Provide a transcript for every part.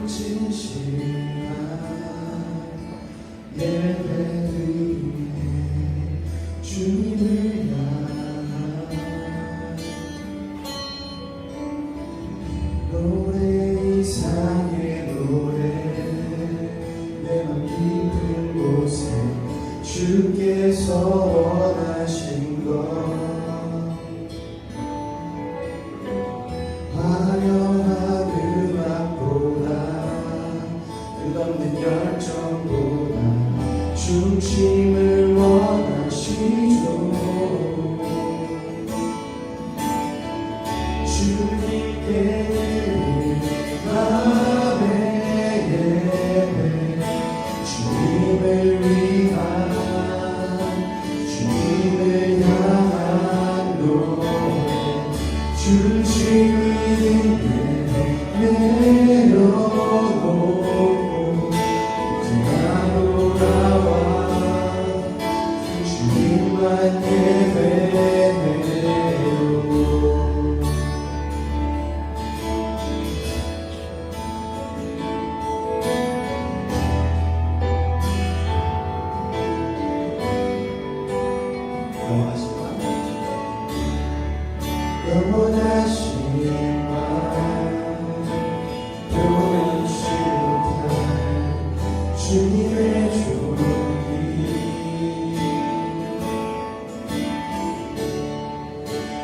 진실한 예배드리네 주님을 향한 노래 이상의 노래 내 맘 깊은 곳에 주께서 원하신 것 화려한 음악보다 끝없는 열정보다 중심을 원하시죠. 주님께 마음의 예배 주님을 위한 주님을 향한 노래 중심을 내려놓고 그가 돌아와 주님만 예배해요. 영원하신 맘 변치 못할 주님의 종이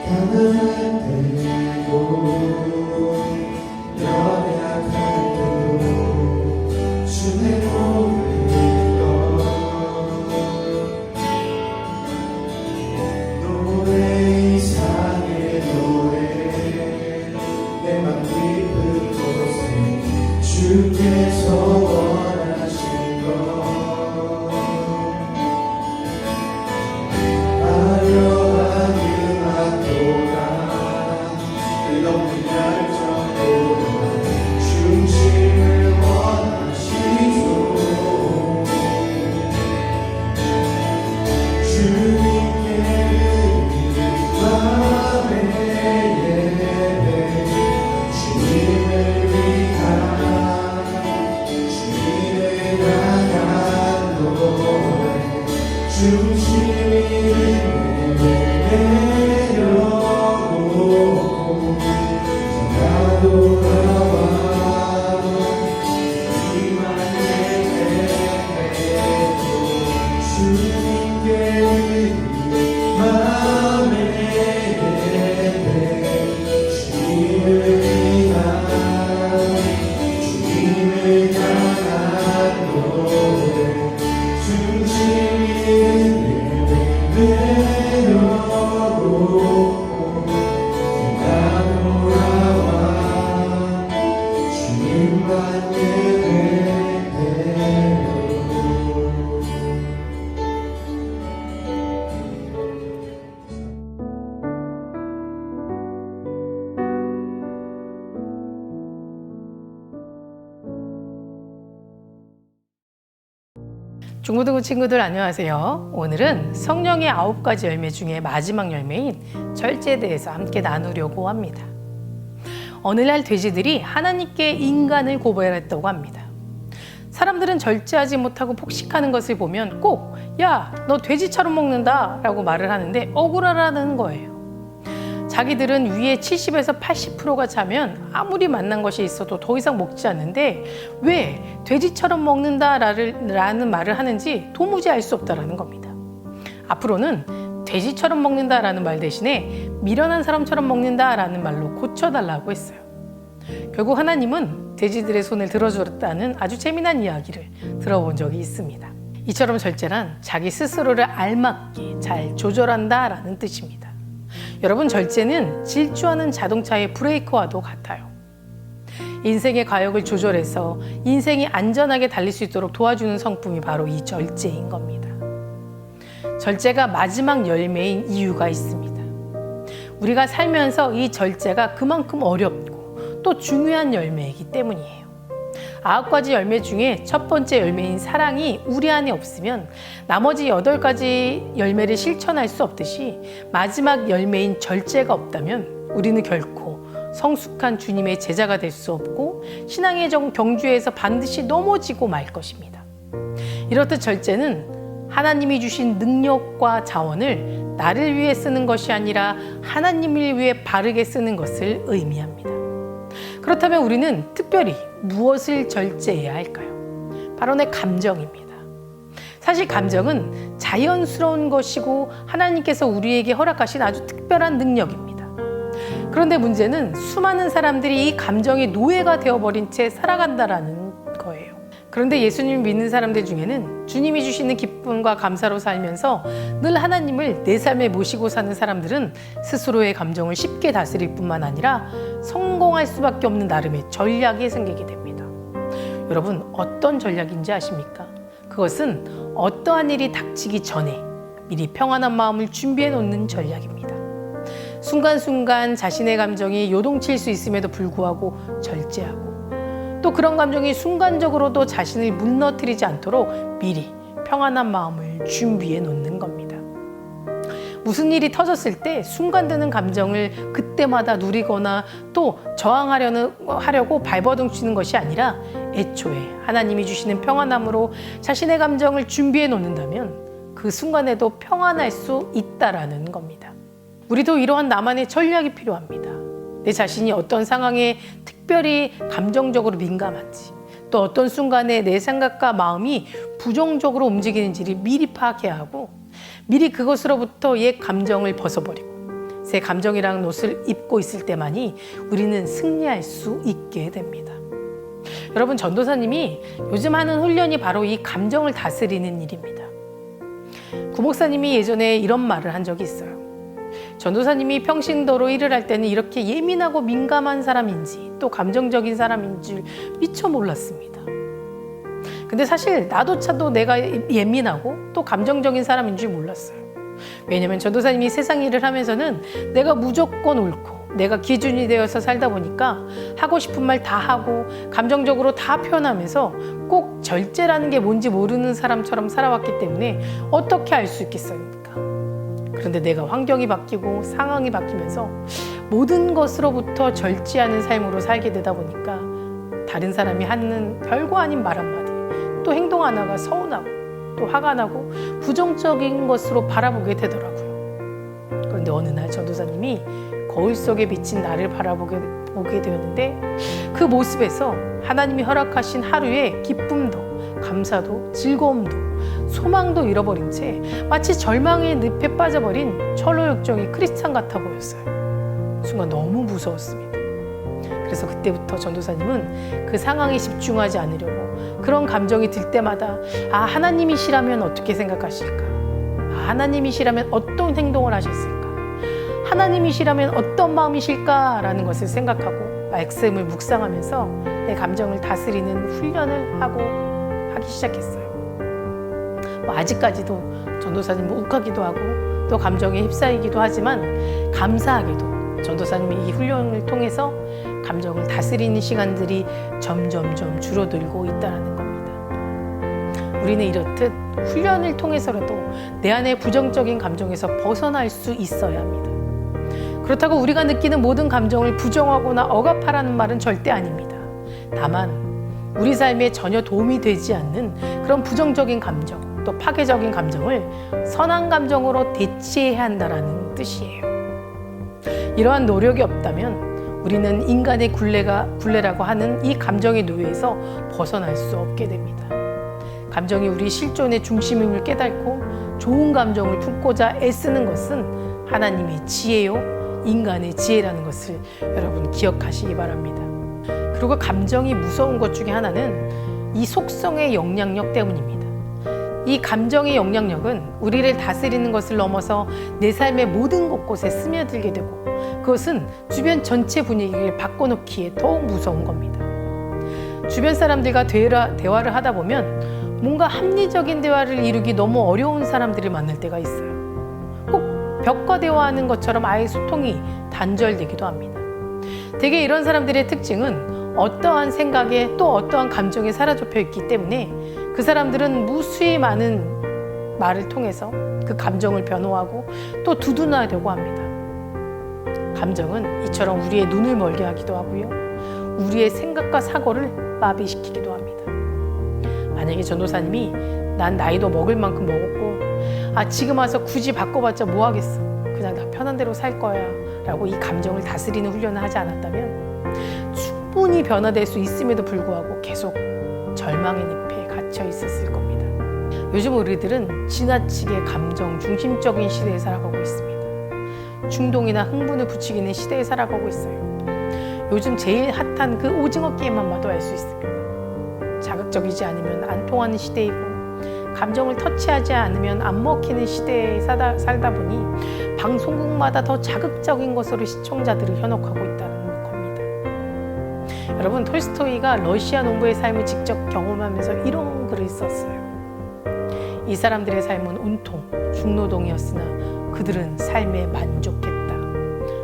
가난할 때도 연약할 때도 주의 고백던 노래 이상의 노래 내 맘 깊은 곳에 주께서 원하신 것 화려한 음악보다 끝없는 열정보다 중심을 원하시죠. 주님께 마음의 예배 주님을 위한 주님을 향한 노래 중심을 내려놓고 나 돌아와 주님만 예배해도 주님께 마음의 예배 주님을 위한 주님을 향한 노래 중심을 내려놓고 나 돌아와 주님만 예배해요. 중고등부 친구들 안녕하세요. 오늘은 성령의 9가지 열매 중에 마지막 열매인 절제에 대해서 함께 나누려고 합니다. 오늘날 돼지들이 하나님께 인간을 고발했다고 합니다. 사람들은 절제하지 못하고 폭식하는 것을 보면 꼭 야, 너 돼지처럼 먹는다 라고 말을 하는데 억울하다는 거예요. 자기들은 위에 70에서 80%가 차면 아무리 맛난 것이 있어도 더 이상 먹지 않는데 왜 돼지처럼 먹는다라는 말을 하는지 도무지 알 수 없다라는 겁니다. 앞으로는 돼지처럼 먹는다라는 말 대신에 미련한 사람처럼 먹는다라는 말로 고쳐달라고 했어요. 결국 하나님은 돼지들의 손을 들어줬다는 아주 재미난 이야기를 들어본 적이 있습니다. 이처럼 절제란 자기 스스로를 알맞게 잘 조절한다라는 뜻입니다. 여러분, 절제는 질주하는 자동차의 브레이크와도 같아요. 인생의 과욕을 조절해서 인생이 안전하게 달릴 수 있도록 도와주는 성품이 바로 이 절제인 겁니다. 절제가 마지막 열매인 이유가 있습니다. 우리가 살면서 이 절제가 그만큼 어렵고 또 중요한 열매이기 때문이에요. 9가지 열매 중에 첫 번째 열매인 사랑이 우리 안에 없으면 나머지 8가지 열매를 실천할 수 없듯이 마지막 열매인 절제가 없다면 우리는 결코 성숙한 주님의 제자가 될 수 없고 신앙의 경주에서 반드시 넘어지고 말 것입니다. 이렇듯 절제는 하나님이 주신 능력과 자원을 나를 위해 쓰는 것이 아니라 하나님을 위해 바르게 쓰는 것을 의미합니다. 그렇다면 우리는 특별히 무엇을 절제해야 할까요? 바로 내 감정입니다. 사실 감정은 자연스러운 것이고 하나님께서 우리에게 허락하신 아주 특별한 능력입니다. 그런데 문제는 수많은 사람들이 이 감정의 노예가 되어버린 채 살아간다라는 거예요. 그런데 예수님을 믿는 사람들 중에는 주님이 주시는 기쁨과 감사로 살면서 늘 하나님을 내 삶에 모시고 사는 사람들은 스스로의 감정을 쉽게 다스릴 뿐만 아니라 성공할 수밖에 없는 나름의 전략이 생기게 됩니다. 여러분, 어떤 전략인지 아십니까? 그것은 어떠한 일이 닥치기 전에 미리 평안한 마음을 준비해 놓는 전략입니다. 순간순간 자신의 감정이 요동칠 수 있음에도 불구하고 절제하고, 또 그런 감정이 순간적으로도 자신을 무너뜨리지 않도록 미리 평안한 마음을 준비해 놓는 겁니다. 무슨 일이 터졌을 때 순간 드는 감정을 그때마다 누리거나 또 저항하려고 발버둥치는 것이 아니라 애초에 하나님이 주시는 평안함으로 자신의 감정을 준비해 놓는다면 그 순간에도 평안할 수 있다라는 겁니다. 우리도 이러한 나만의 전략이 필요합니다. 내 자신이 어떤 상황에 특별히 감정적으로 민감한지, 또 어떤 순간에 내 생각과 마음이 부정적으로 움직이는지를 미리 파악해야 하고, 미리 그것으로부터 옛 감정을 벗어버리고 새 감정이라는 옷을 입고 있을 때만이 우리는 승리할 수 있게 됩니다. 여러분, 전도사님이 요즘 하는 훈련이 바로 이 감정을 다스리는 일입니다. 구목사님이 예전에 이런 말을 한 적이 있어요. 전도사님이 평신도로 일을 할 때는 이렇게 예민하고 민감한 사람인지 또 감정적인 사람인 줄 미처 몰랐습니다. 근데 사실 나도차도 내가 예민하고 또 감정적인 사람인 줄 몰랐어요. 왜냐면 전도사님이 세상 일을 하면서는 내가 무조건 옳고 내가 기준이 되어서 살다 보니까 하고 싶은 말 다 하고 감정적으로 다 표현하면서 꼭 절제라는 게 뭔지 모르는 사람처럼 살아왔기 때문에 어떻게 알 수 있겠습니까? 그런데 내가 환경이 바뀌고 상황이 바뀌면서 모든 것으로부터 절제하는 삶으로 살게 되다 보니까 다른 사람이 하는 별거 아닌 말 한마디, 또 행동 하나가 서운하고 또 화가 나고 부정적인 것으로 바라보게 되더라고요. 그런데 어느 날 전도사님이 거울 속에 비친 나를 바라보게 되었는데, 그 모습에서 하나님이 허락하신 하루의 기쁨도 감사도 즐거움도 소망도 잃어버린 채 마치 절망의 늪에 빠져버린 철로역정의 크리스찬 같아 보였어요. 순간 너무 무서웠습니다. 그래서 그때부터 전도사님은 그 상황에 집중하지 않으려고 그런 감정이 들 때마다 하나님이시라면 어떻게 생각하실까? 하나님이시라면 어떤 행동을 하셨을까? 하나님이시라면 어떤 마음이실까라는 것을 생각하고 말씀을 묵상하면서 내 감정을 다스리는 훈련을 하기 시작했어요. 아직까지도 전도사님 욱하기도 하고 또 감정에 휩싸이기도 하지만 감사하게도 전도사님이 이 훈련을 통해서 감정을 다스리는 시간들이 점점점 줄어들고 있다는 겁니다. 우리는 이렇듯 훈련을 통해서라도 내 안의 부정적인 감정에서 벗어날 수 있어야 합니다. 그렇다고 우리가 느끼는 모든 감정을 부정하거나 억압하라는 말은 절대 아닙니다. 다만 우리 삶에 전혀 도움이 되지 않는 그런 부정적인 감정, 또 파괴적인 감정을 선한 감정으로 대체해야 한다는 뜻이에요. 이러한 노력이 없다면 우리는 인간의 굴레라고 하는 이 감정의 노예에서 벗어날 수 없게 됩니다. 감정이 우리 실존의 중심임을 깨닫고 좋은 감정을 품고자 애쓰는 것은 하나님의 지혜요, 인간의 지혜라는 것을 여러분 기억하시기 바랍니다. 그리고 감정이 무서운 것 중에 하나는 이 속성의 영향력 때문입니다. 이 감정의 영향력은 우리를 다스리는 것을 넘어서 내 삶의 모든 곳곳에 스며들게 되고, 그것은 주변 전체 분위기를 바꿔놓기에 더욱 무서운 겁니다. 주변 사람들과 대화를 하다 보면 뭔가 합리적인 대화를 이루기 너무 어려운 사람들을 만날 때가 있어요. 꼭 벽과 대화하는 것처럼 아예 소통이 단절되기도 합니다. 대개 이런 사람들의 특징은 어떠한 생각에 또 어떠한 감정에 사로잡혀 있기 때문에 그 사람들은 무수히 많은 말을 통해서 그 감정을 변호하고 또 두둔하려고 합니다. 감정은 이처럼 우리의 눈을 멀게 하기도 하고요. 우리의 생각과 사고를 마비시키기도 합니다. 만약에 전도사님이 난 나이도 먹을 만큼 먹었고 지금 와서 굳이 바꿔봤자 뭐 하겠어. 그냥 나 편한 대로 살 거야 라고 이 감정을 다스리는 훈련을 하지 않았다면 충분히 변화될 수 있음에도 불구하고 계속 절망의 늪에 갇혀 있었을 겁니다. 요즘 우리들은 지나치게 감정 중심적인 시대에 살아가고 있습니다. 충동이나 흥분을 부추기는 시대에 살아가고 있어요. 요즘 제일 핫한 그 오징어 게임만 봐도 알 수 있습니다. 자극적이지 않으면 안 통하는 시대이고 감정을 터치하지 않으면 안 먹히는 시대에 살다 보니 방송국마다 더 자극적인 것으로 시청자들을 현혹하고 있다는 겁니다. 여러분, 톨스토이가 러시아 농부의 삶을 직접 경험하면서 이런 글을 썼어요. 이 사람들의 삶은 온통 중노동이었으나 그들은 삶에 만족했다.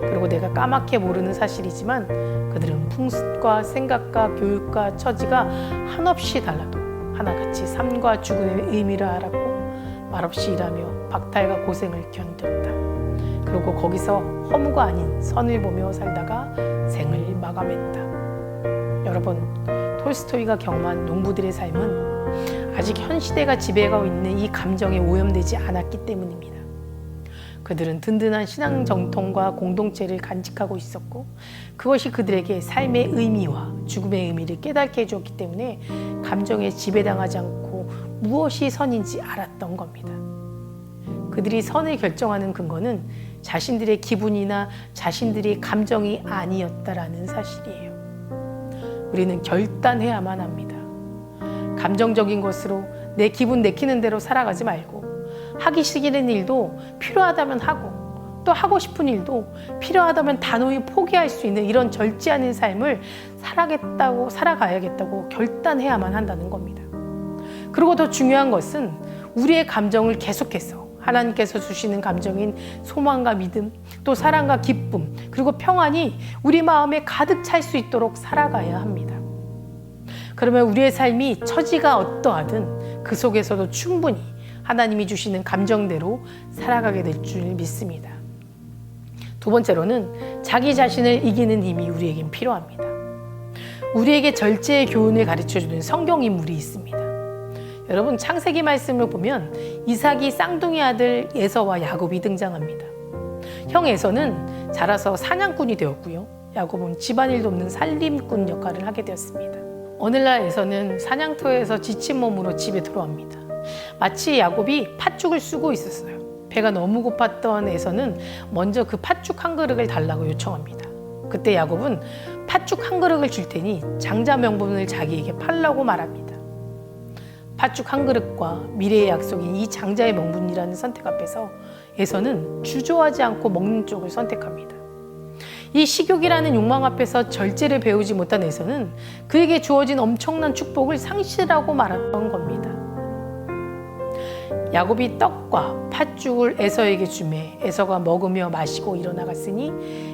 그리고 내가 까맣게 모르는 사실이지만 그들은 풍습과 생각과 교육과 처지가 한없이 달라도 하나같이 삶과 죽음의 의미를 알았고 말없이 일하며 박탈과 고생을 견뎠다. 그리고 거기서 허무가 아닌 선을 보며 살다가 생을 마감했다. 여러분, 톨스토이가 경험한 농부들의 삶은 아직 현 시대가 지배하고 있는 이 감정에 오염되지 않았기 때문입니다. 그들은 든든한 신앙 정통과 공동체를 간직하고 있었고 그것이 그들에게 삶의 의미와 죽음의 의미를 깨닫게 해주었기 때문에 감정에 지배당하지 않고 무엇이 선인지 알았던 겁니다. 그들이 선을 결정하는 근거는 자신들의 기분이나 자신들의 감정이 아니었다라는 사실이에요. 우리는 결단해야만 합니다. 감정적인 것으로 내 기분 내키는 대로 살아가지 말고 하기 싫은 일도 필요하다면 하고 또 하고 싶은 일도 필요하다면 단호히 포기할 수 있는 이런 절제하는 삶을 살아가야겠다고 결단해야만 한다는 겁니다. 그리고 더 중요한 것은 우리의 감정을 계속해서 하나님께서 주시는 감정인 소망과 믿음, 또 사랑과 기쁨, 그리고 평안이 우리 마음에 가득 찰 수 있도록 살아가야 합니다. 그러면 우리의 삶이 처지가 어떠하든 그 속에서도 충분히 하나님이 주시는 감정대로 살아가게 될 줄 믿습니다. 두 번째로는 자기 자신을 이기는 힘이 우리에겐 필요합니다. 우리에게 절제의 교훈을 가르쳐주는 성경 인물이 있습니다. 여러분, 창세기 말씀을 보면 이삭이 쌍둥이 아들 에서와 야곱이 등장합니다. 형 에서는 자라서 사냥꾼이 되었고요. 야곱은 집안일 돕는 살림꾼 역할을 하게 되었습니다. 어느 날 에서는 사냥터에서 지친 몸으로 집에 들어옵니다. 마치 야곱이 팥죽을 쓰고 있었어요. 배가 너무 고팠던 에서는 먼저 그 팥죽 한 그릇을 달라고 요청합니다. 그때 야곱은 팥죽 한 그릇을 줄 테니 장자 명분을 자기에게 팔라고 말합니다. 팥죽 한 그릇과 미래의 약속인 이 장자의 명분이라는 선택 앞에서 에서는 주저하지 않고 먹는 쪽을 선택합니다. 이 식욕이라는 욕망 앞에서 절제를 배우지 못한 에서는 그에게 주어진 엄청난 축복을 상실하고 말았던 겁니다. 야곱이 떡과 팥죽을 에서에게 주매 에서가 먹으며 마시고 일어나갔으니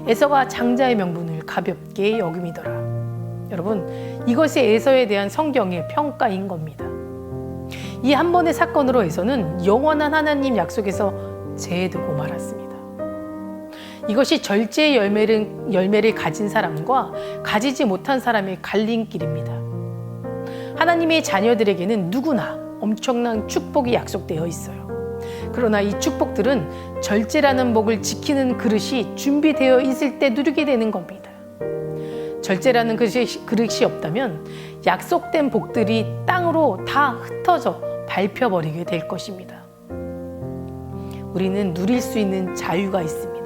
에서가 장자의 명분을 가볍게 여김이더라. 여러분, 이것이 에서에 대한 성경의 평가인 겁니다. 이 한 번의 사건으로 에서는 영원한 하나님 약속에서 제두고 말았습니다. 이것이 절제의 열매를 가진 사람과 가지지 못한 사람의 갈림길입니다. 하나님의 자녀들에게는 누구나 엄청난 축복이 약속되어 있어요. 그러나 이 축복들은 절제라는 복을 지키는 그릇이 준비되어 있을 때 누리게 되는 겁니다. 절제라는 그릇이 없다면 약속된 복들이 땅으로 다 흩어져 밟혀버리게 될 것입니다. 우리는 누릴 수 있는 자유가 있습니다.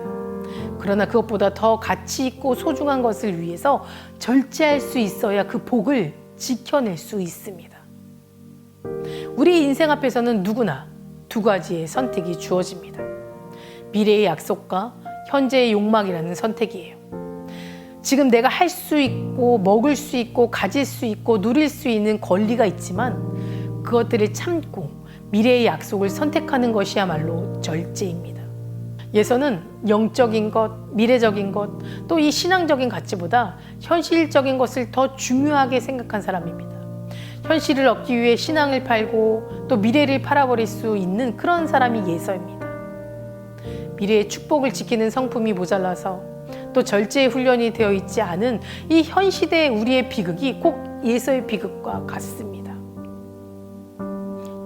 그러나 그것보다 더 가치 있고 소중한 것을 위해서 절제할 수 있어야 그 복을 지켜낼 수 있습니다. 우리 인생 앞에서는 누구나 두 가지의 선택이 주어집니다. 미래의 약속과 현재의 욕망이라는 선택이에요. 지금 내가 할 수 있고 먹을 수 있고 가질 수 있고 누릴 수 있는 권리가 있지만 그것들을 참고 미래의 약속을 선택하는 것이야말로 절제입니다. 예서는 영적인 것, 미래적인 것, 또 이 신앙적인 가치보다 현실적인 것을 더 중요하게 생각한 사람입니다. 현실을 얻기 위해 신앙을 팔고 또 미래를 팔아버릴 수 있는 그런 사람이 예서입니다. 미래의 축복을 지키는 성품이 모자라서 또 절제의 훈련이 되어 있지 않은 이 현 시대의 우리의 비극이 꼭 예서의 비극과 같습니다.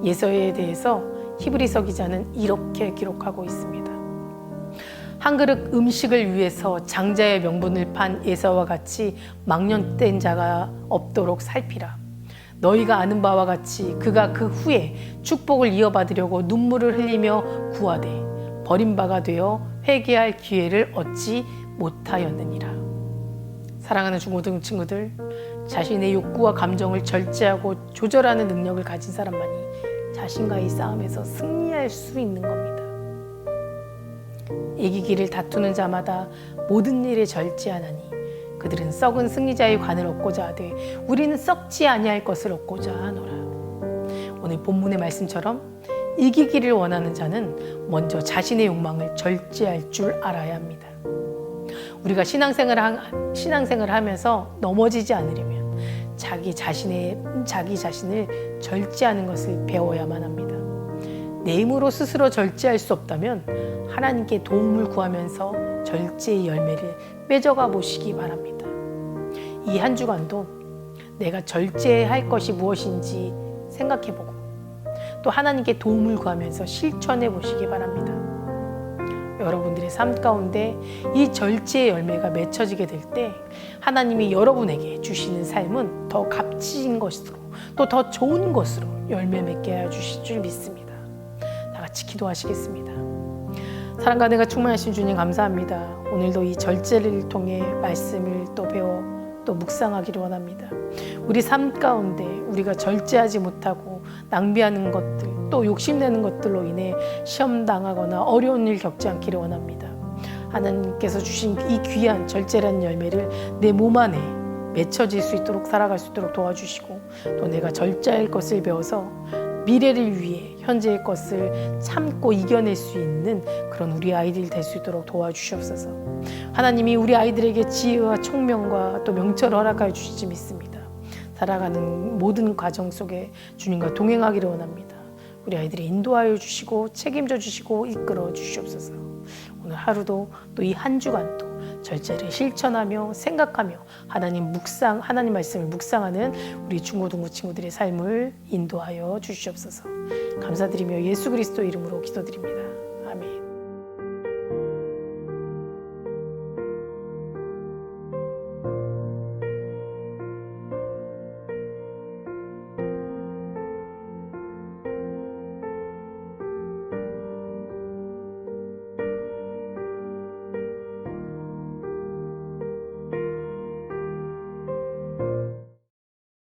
예서에 대해서 히브리서 기자는 이렇게 기록하고 있습니다. 한 그릇 음식을 위해서 장자의 명분을 판 예서와 같이 망령된 자가 없도록 살피라. 너희가 아는 바와 같이 그가 그 후에 축복을 이어받으려고 눈물을 흘리며 구하되 버림바가 되어 회개할 기회를 얻지 못하였느니라. 사랑하는 중고등 친구들, 자신의 욕구와 감정을 절제하고 조절하는 능력을 가진 사람만이 자신과의 싸움에서 승리할 수 있는 겁니다. 이기기를 다투는 자마다 모든 일에 절제하나니 그들은 썩은 승리자의 관을 얻고자 하되 우리는 썩지 아니할 것을 얻고자 하노라. 오늘 본문의 말씀처럼 이기기를 원하는 자는 먼저 자신의 욕망을 절제할 줄 알아야 합니다. 우리가 신앙생활을 하면서 넘어지지 않으려면 자기 자신을 절제하는 것을 배워야만 합니다. 내 힘으로 스스로 절제할 수 없다면 하나님께 도움을 구하면서 절제의 열매를 맺어가 보시기 바랍니다. 이 한 주간도 내가 절제할 것이 무엇인지 생각해보고 또 하나님께 도움을 구하면서 실천해 보시기 바랍니다. 여러분들의 삶 가운데 이 절제의 열매가 맺혀지게 될 때 하나님이 여러분에게 주시는 삶은 더 값진 것으로 또 더 좋은 것으로 열매 맺게 하여 주실 줄 믿습니다. 다 같이 기도하시겠습니다. 사랑과 은혜가 충만하신 주님 감사합니다. 오늘도 이 절제를 통해 말씀을 또 배워 또 묵상하기를 원합니다. 우리 삶 가운데 우리가 절제하지 못하고 낭비하는 것들 또 욕심내는 것들로 인해 시험당하거나 어려운 일 겪지 않기를 원합니다. 하나님께서 주신 이 귀한 절제라는 열매를 내 몸 안에 맺혀질 수 있도록 살아갈 수 있도록 도와주시고 또 내가 절제할 것을 배워서 미래를 위해 현재의 것을 참고 이겨낼 수 있는 그런 우리 아이들이 될 수 있도록 도와주시옵소서. 하나님이 우리 아이들에게 지혜와 총명과 또 명철을 허락하여 주시지 믿습니다. 살아가는 모든 과정 속에 주님과 동행하기를 원합니다. 우리 아이들을 인도하여 주시고 책임져 주시고 이끌어 주시옵소서. 오늘 하루도 또 이 한 주간도 절제를 실천하며 생각하며 하나님 말씀을 묵상하는 우리 중고등부 친구들의 삶을 인도하여 주시옵소서. 감사드리며 예수 그리스도 이름으로 기도드립니다. 아멘.